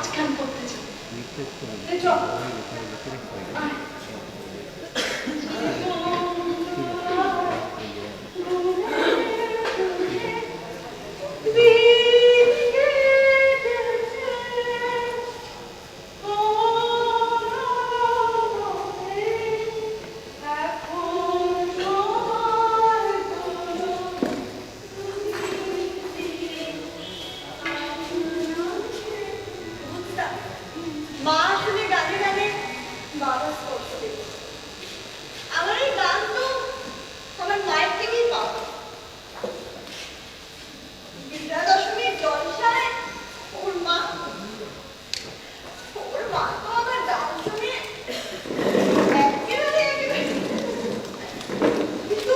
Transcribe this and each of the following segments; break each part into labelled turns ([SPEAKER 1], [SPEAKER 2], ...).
[SPEAKER 1] মাঝখান করতে চাই।
[SPEAKER 2] মা আসলে গানে গানে বাবা স্পর্শ দিল। আমার এই গান তো আমার মায়ের থেকেই পাওয়া। বিজয়া দশমীর জলসায় ওর মা তো আমার গান শুনে একেবারে কিন্তু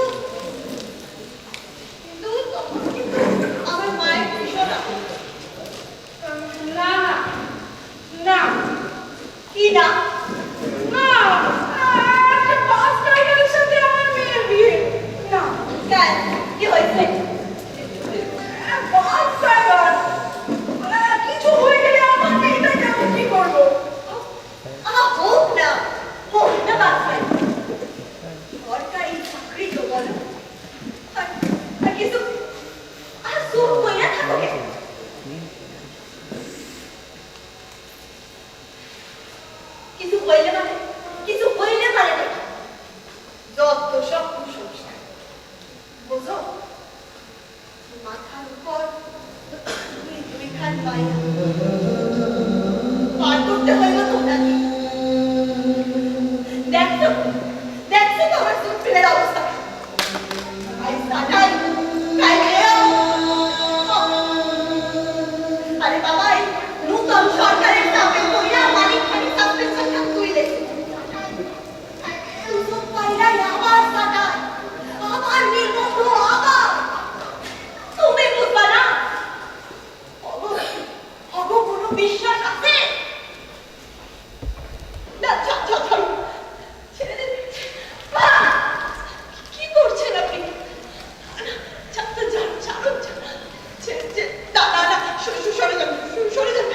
[SPEAKER 2] তখন কিন্তু আমার মায়ের ভীষণ
[SPEAKER 1] না না
[SPEAKER 2] কি না
[SPEAKER 1] না একটা বাস ড্রাইভারের সাথে আমার মেয়ের বিয়ে না।
[SPEAKER 2] কেন কি হয়েছে?
[SPEAKER 1] বাস ড্রাইভার কিছু হয়ে গেলে আমার মেয়েটাকে আমি কি করবো?
[SPEAKER 2] হোক না বাচ্চাই সরকারি চাকরি তো বলো আর কিছু আর সুখ হইয়া থাকো কিছু হইলে মানে না যত সব কুসংস্কার বুঝো মাথার উপর দুইখান মায়া পার করতে হইব তোমরা কি দেখছো তো আমার চুলের অবস্থা আরে বাবা নূতন সরকারের চাপে পড়িয়া মালিক খালি সাসপেনশন তুইলে আবার সাটায় আবার নির্বন্ধ আবার তুমি বুঝবা না কোনো বিশ্বাস আছে না? ছেড়ে দিন। কি করছেন আপনি? সরে যান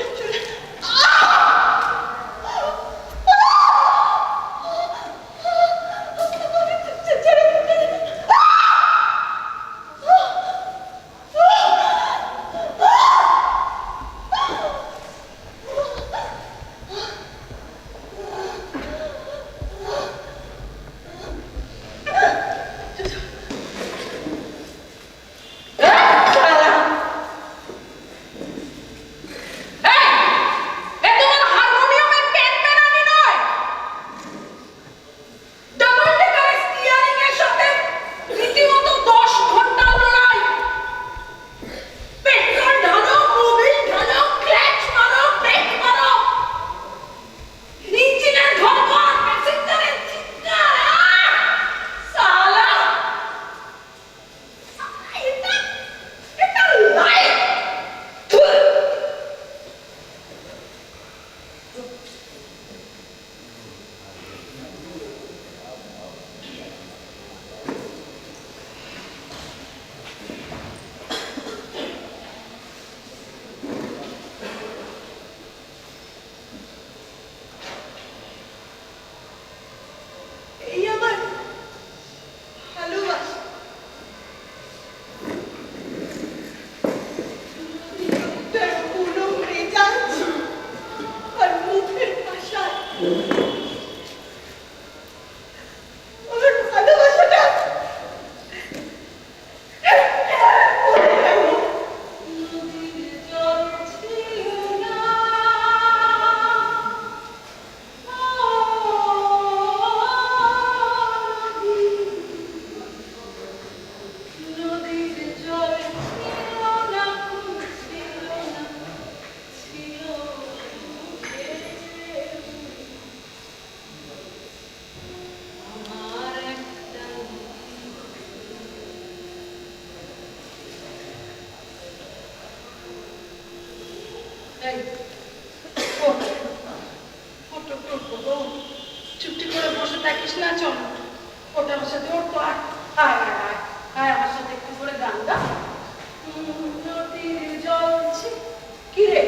[SPEAKER 1] চুপটি করে বসে থাকিস না, চল ওটা আমার সাথে ওর তো আয় আমার সাথে একটু করে গান গা। নদীর জল কি রে